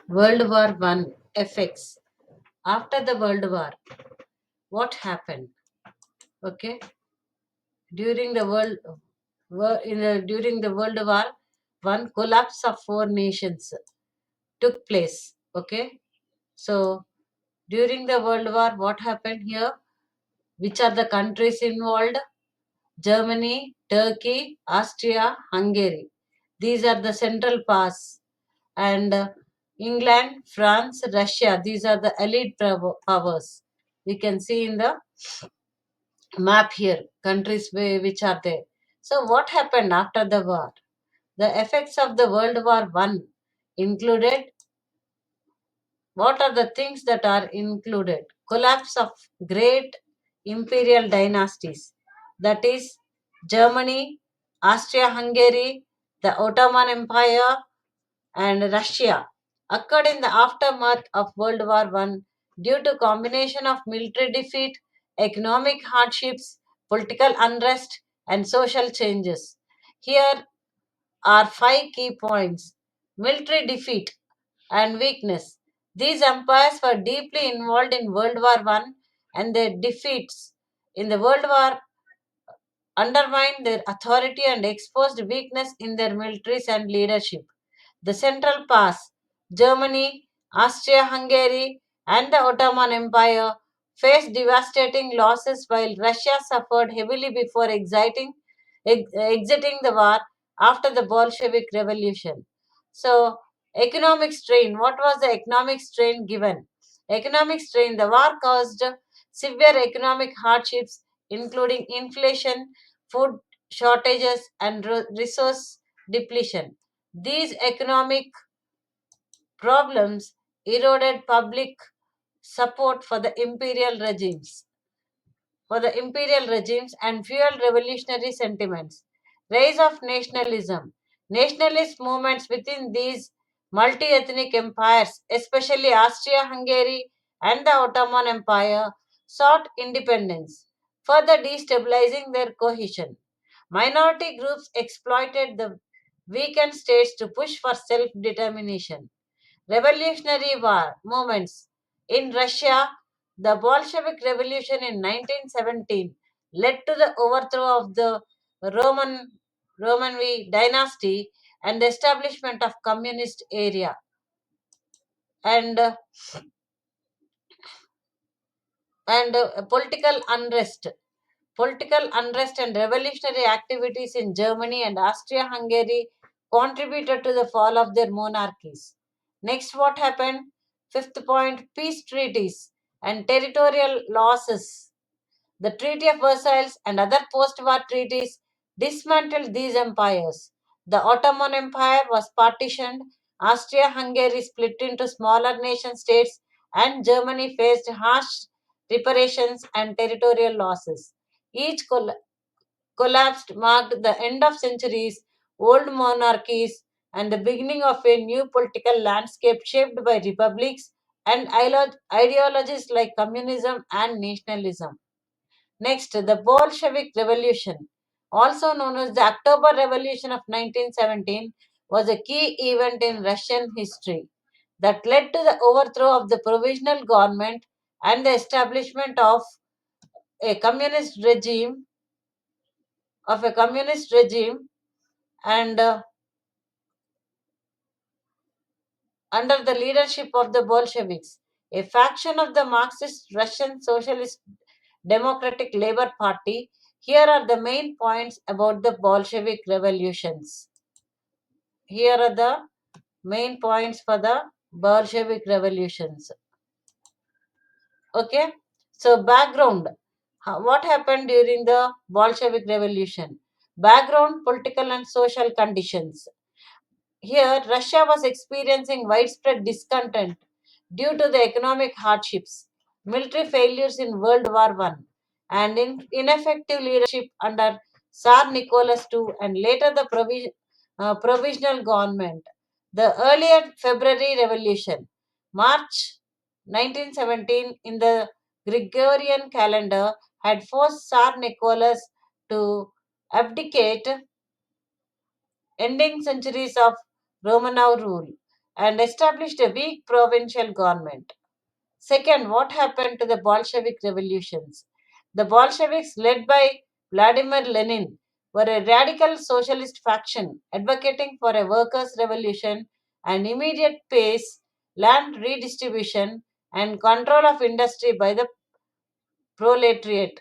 World War One effects. After the World War, what happened? Okay, during the during the World War One, collapse of four nations took place. Okay, so during the World War, what happened here? Which are the countries involved? Germany, Turkey, Austria, Hungary. These are the central powers. And England, France, Russia. These are the elite powers. We can see in the map here countries which are there. So, what happened after the war? The effects of the World War One included, what are the things that are included? Collapse of great imperial dynasties, that is, Germany, Austria Hungary, the Ottoman Empire, and Russia, occurred in the aftermath of World War One due to combination of military defeat, economic hardships, political unrest, and social changes. Here are five key points. Military defeat and weakness. These empires were deeply involved in World War One, and their defeats in the World War undermined their authority and exposed weakness in their militaries and leadership. The Central Powers, Germany, Austria Hungary, and the Ottoman Empire, faced devastating losses while Russia suffered heavily before exiting the war after the Bolshevik Revolution. So, economic strain. What was the economic strain given? Economic strain. The war caused severe economic hardships, including inflation, food shortages, and resource depletion. These economic problems eroded public support for the imperial regimes and fueled revolutionary sentiments. Rise of nationalism. Nationalist movements within these multi ethnic empires, especially Austria Hungary and the Ottoman Empire, sought independence, further destabilizing their cohesion. Minority groups exploited the weakened states to push for self determination. Revolutionary war movements. In Russia, the Bolshevik Revolution in 1917 led to the overthrow of the Romanov dynasty and the establishment of communist area and political unrest. Political unrest and revolutionary activities in Germany and Austria Hungary contributed to the fall of their monarchies. Next, what happened? Fifth point, peace treaties and territorial losses. The Treaty of Versailles and other post war treaties dismantled these empires. The Ottoman Empire was partitioned, Austria Hungary split into smaller nation states, and Germany faced harsh reparations and territorial losses. Each collapsed marked the end of centuries old monarchies and the beginning of a new political landscape shaped by republics and ideologies like communism and nationalism. Next, the Bolshevik Revolution, also known as the October Revolution of 1917, was a key event in Russian history that led to the overthrow of the provisional government and the establishment a communist regime communist regime and under the leadership of the Bolsheviks, a faction of the Marxist Russian Socialist Democratic Labour Party. Here are the main points about the Bolshevik revolutions. Here are the main points for the Bolshevik revolutions. Okay, so background. What happened during the Bolshevik revolution? Background, political and social conditions. Here, Russia was experiencing widespread discontent due to the economic hardships, military failures in World War One, and ineffective leadership under Tsar Nicholas II and later the provisional government. The earlier February Revolution, March 1917, in the Gregorian calendar, had forced Tsar Nicholas to abdicate, ending centuries of Romanov rule. and established a weak provincial government. Second, what happened to the Bolshevik revolutions? The Bolsheviks, led by Vladimir Lenin, were a radical socialist faction advocating for a workers' revolution and immediate pace, land redistribution, and control of industry by the proletariat.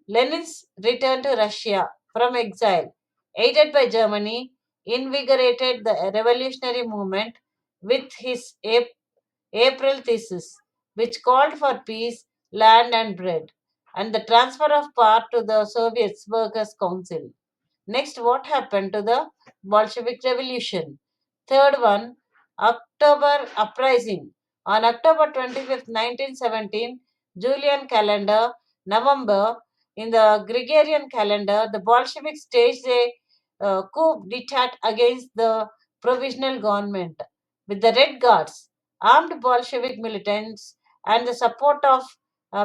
Lenin's return to Russia from exile, aided by Germany, invigorated the revolutionary movement with his April thesis, which called for peace, land, and bread, and the transfer of power to the Soviet Workers' Council. Next, what happened to the Bolshevik Revolution? Third one, October Uprising. On October 25th, 1917, Julian calendar, November, in the Gregorian calendar, the Bolsheviks staged a coup d'etat against the provisional government with the Red Guards, armed Bolshevik militants, and the support of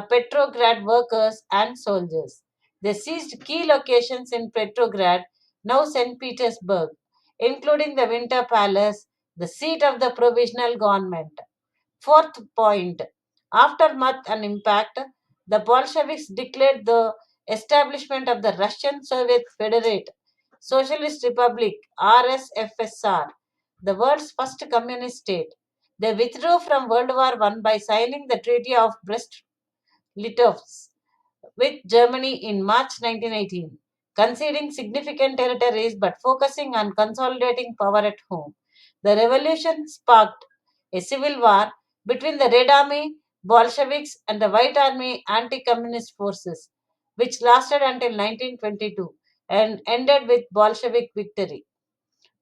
Petrograd workers and soldiers. They seized key locations in Petrograd, now St. Petersburg, including the Winter Palace, the seat of the provisional government. Fourth point, aftermath and impact, the Bolsheviks declared the establishment of the Russian Soviet Federate Socialist Republic RSFSR, the world's first communist state. They withdrew from World War I by signing the Treaty of Brest-Litovsk with Germany in March 1918, conceding significant territories but focusing on consolidating power at home. The revolution sparked a civil war between the Red Army, Bolsheviks, and the White Army anti communist forces, which lasted until 1922 and ended with Bolshevik victory.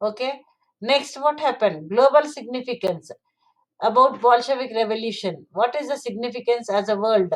Okay, next, what happened? Global significance about Bolshevik Revolution. What is the significance as a world?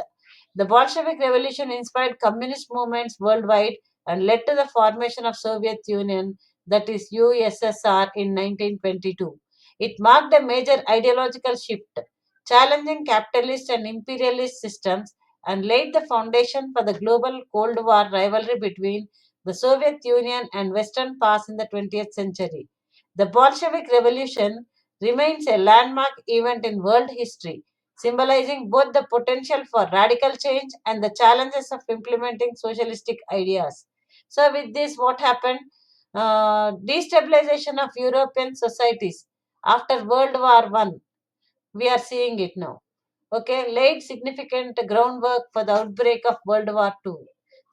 The Bolshevik Revolution inspired communist movements worldwide and led to the formation of Soviet Union, that is USSR, in 1922. It marked a major ideological shift, challenging capitalist and imperialist systems and laid the foundation for the global Cold War rivalry between the Soviet Union and Western powers in the 20th century. The Bolshevik Revolution remains a landmark event in world history, symbolizing both the potential for radical change and the challenges of implementing socialistic ideas. So, with this, what happened? Destabilization of European societies after World War I. We are seeing it now. Okay, laid significant groundwork for the outbreak of World War II.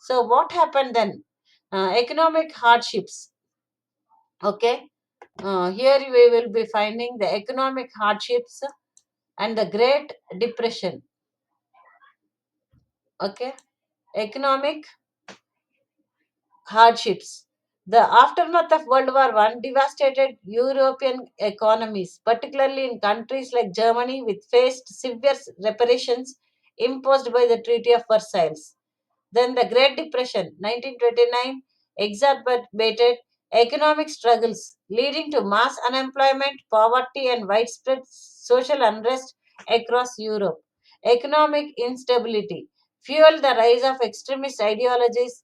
So, what happened then? Economic hardships. Okay, here we will be finding the economic hardships and the Great Depression. Okay, economic hardships. The aftermath of World War I devastated European economies, particularly in countries like Germany, which faced severe reparations imposed by the Treaty of Versailles. Then the Great Depression, 1929, exacerbated economic struggles, leading to mass unemployment, poverty, and widespread social unrest across Europe. Economic instability fueled the rise of extremist ideologies,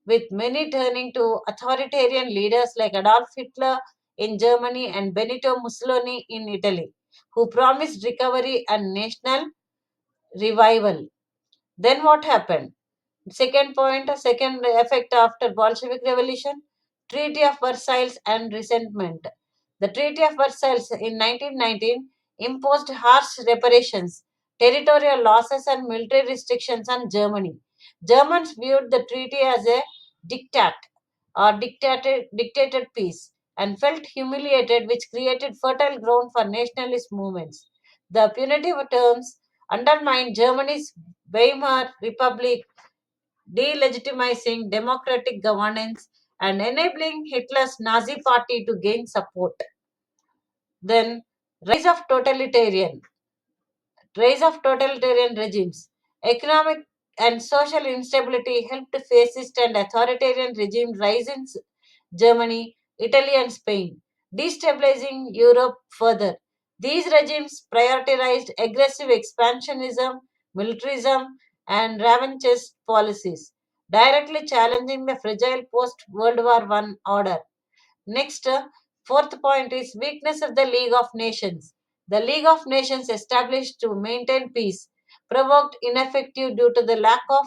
with many turning to authoritarian leaders like Adolf Hitler in Germany and Benito Mussolini in Italy, who promised recovery and national revival. Then what happened? Second point, a second effect after Bolshevik Revolution, Treaty of Versailles and resentment. The Treaty of Versailles in 1919 imposed harsh reparations, territorial losses, and military restrictions on Germany. Germans viewed the treaty as a diktat or dictated peace and felt humiliated, which created fertile ground for nationalist movements. The punitive terms undermined Germany's Weimar Republic, delegitimizing democratic governance and enabling Hitler's Nazi party to gain support. Then, rise of totalitarian. Rise of totalitarian regimes. Economic and social instability helped fascist and authoritarian regimes rise in Germany, Italy, and Spain, destabilizing Europe further. These regimes prioritized aggressive expansionism, militarism, and revanchist policies, directly challenging the fragile post World War I order. Next, Fourth point is weakness of the League of Nations. The League of Nations, established to maintain peace, provoked ineffective due to the lack of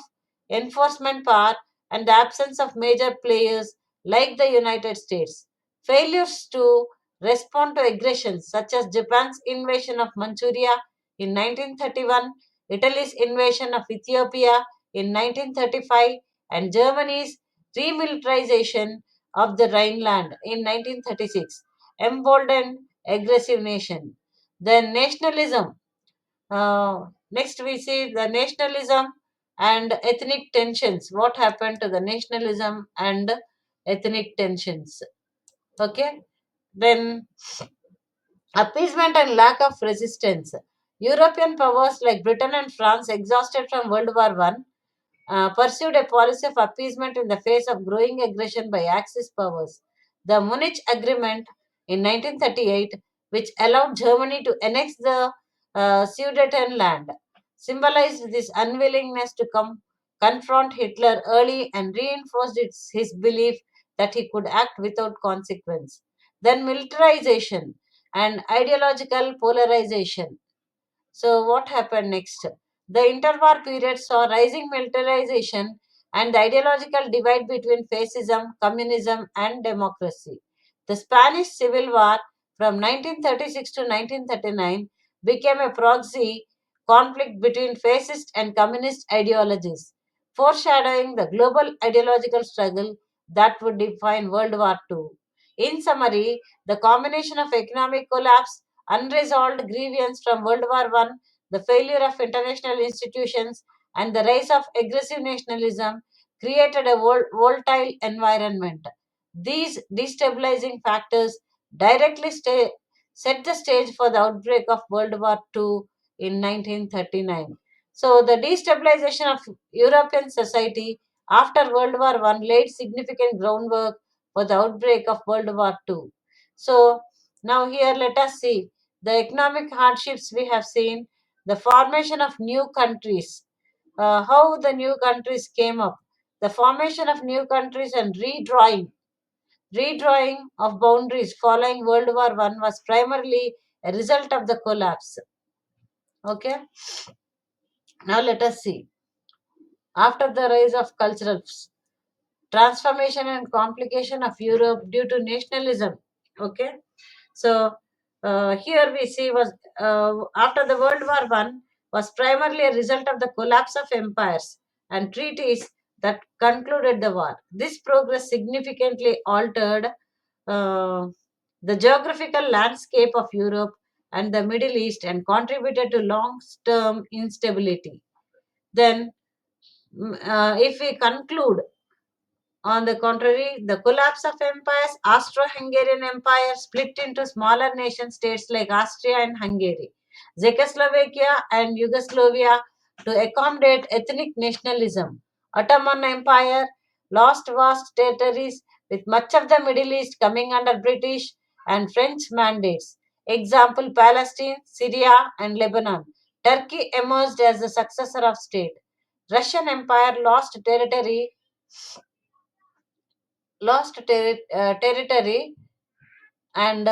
enforcement power and the absence of major players like the United States. Failures to respond to aggressions such as Japan's invasion of Manchuria in 1931, Italy's invasion of Ethiopia in 1935, and Germany's remilitarization of the Rhineland in 1936 emboldened aggressive nation. Then nationalism. Next, we see the nationalism and ethnic tensions. What happened to the nationalism and ethnic tensions? Okay. Then appeasement and lack of resistance. European powers like Britain and France, exhausted from World War I, pursued a policy of appeasement in the face of growing aggression by Axis powers. The Munich Agreement in 1938, which allowed Germany to annex the Sudetenland, symbolized this unwillingness to confront Hitler early and reinforced his belief that he could act without consequence. Then militarization and ideological polarization. So, what happened next? The interwar period saw rising militarization and the ideological divide between fascism, communism, and democracy. The Spanish Civil War from 1936 to 1939 became a proxy conflict between fascist and communist ideologies, foreshadowing the global ideological struggle that would define World War II. In summary, the combination of economic collapse, unresolved grievance from World War I, the failure of international institutions, and the rise of aggressive nationalism created a volatile environment. These destabilizing factors directly set the stage for the outbreak of World War II in 1939. So, the destabilization of European society after World War I laid significant groundwork for the outbreak of World War II. So, now here let us see the economic hardships we have seen, the formation of new countries, how the new countries came up, the formation of new countries and redrawing of boundaries following World War I was primarily a result of the collapse. Okay, now let us see. After the rise of cultural transformation and complication of Europe due to nationalism. Okay, so here we see was after the World War One was primarily a result of the collapse of empires and treaties that concluded the war. This progress significantly altered uh, the geographical landscape of Europe and the Middle East and contributed to long-term instability. Then, if we conclude on the contrary, the collapse of empires, Austro-Hungarian Empire split into smaller nation states like Austria and Hungary, Czechoslovakia and Yugoslavia to accommodate ethnic nationalism. Ottoman Empire lost vast territories with much of the Middle East coming under British and French mandates. Example Palestine, Syria and Lebanon. Turkey emerged as the successor of state. Russian Empire lost territory and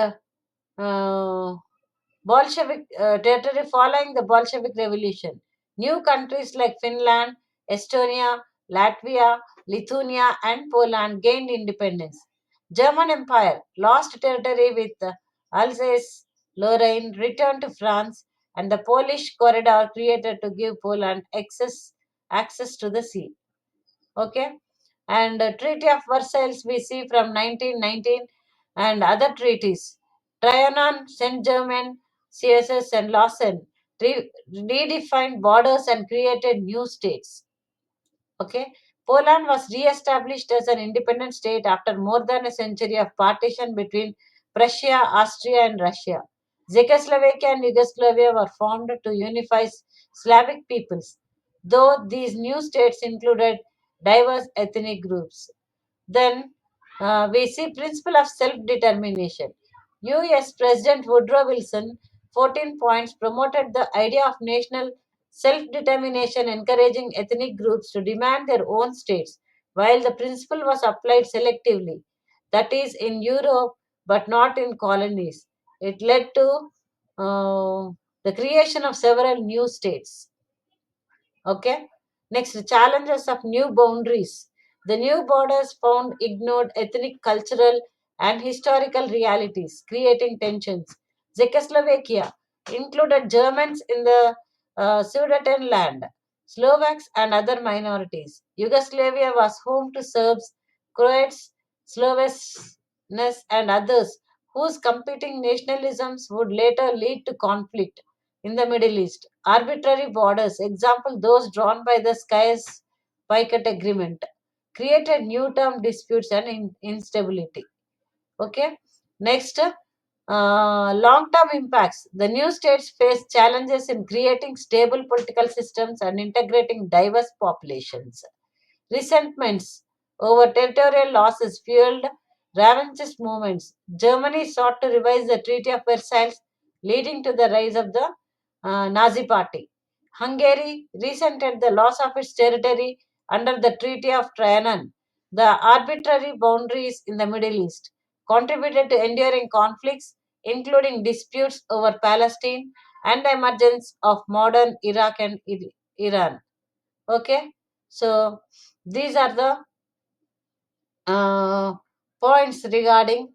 Bolshevik territory following the Bolshevik Revolution. New countries like Finland, Estonia, Latvia, Lithuania, and Poland gained independence. German Empire lost territory with Alsace, Lorraine, returned to France, and the Polish corridor created to give Poland access to the sea. Okay, and Treaty of Versailles we see from 1919 and other treaties. Trianon, Saint Germain, CSS, and Lausanne redefined borders and created new states. Okay, Poland was re-established as an independent state after more than a century of partition between Prussia, Austria, and Russia. Czechoslovakia and Yugoslavia were formed to unify Slavic peoples, though these new states included diverse ethnic groups. Then we see principle of self-determination. U.S. President Woodrow Wilson, 14 points, promoted the idea of national self-determination, encouraging ethnic groups to demand their own states, while the principle was applied selectively, that is, in Europe, but not in colonies. It led to uh, the creation of several new states. Okay. Next, challenges of new boundaries. The new borders found ignored ethnic, cultural, and historical realities, creating tensions. Czechoslovakia included Germans in the Sudetenland, Slovaks, and other minorities. Yugoslavia was home to Serbs, Croats, Slovenes, and others whose competing nationalisms would later lead to conflict in the Middle East. Arbitrary borders, example those drawn by the Skies Picot Agreement, created new term disputes and instability. Okay. Next, long term impacts. The new states face challenges in creating stable political systems and integrating diverse populations. Resentments over territorial losses fueled revanchist movements. Germany sought to revise the Treaty of Versailles, leading to the rise of the Nazi Party. Hungary resented the loss of its territory under the Treaty of Trianon. The arbitrary boundaries in the Middle East contributed to enduring conflicts, including disputes over Palestine and the emergence of modern Iraq and Iran. Okay, so these are the uh, points regarding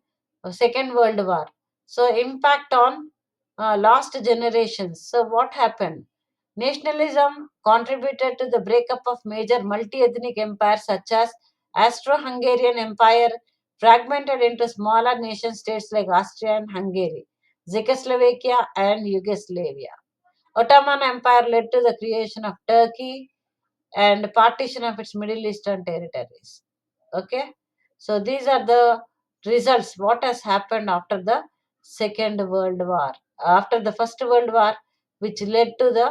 Second World War. So impact on lost generations. So what happened? Nationalism contributed to the breakup of major multi-ethnic empires such as Austro-Hungarian Empire, fragmented into smaller nation states like Austria and Hungary, Czechoslovakia and Yugoslavia. Ottoman Empire led to the creation of Turkey and partition of its Middle Eastern territories. Okay, so these are the results. What has happened after the Second World War? After the First World War, which led to the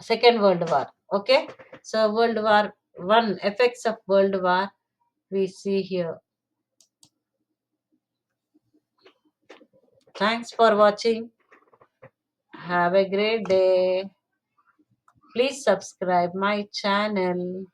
Second World War. Okay, so World War I, effects of World War we see here. Thanks for watching. Have a great day. Please subscribe my channel.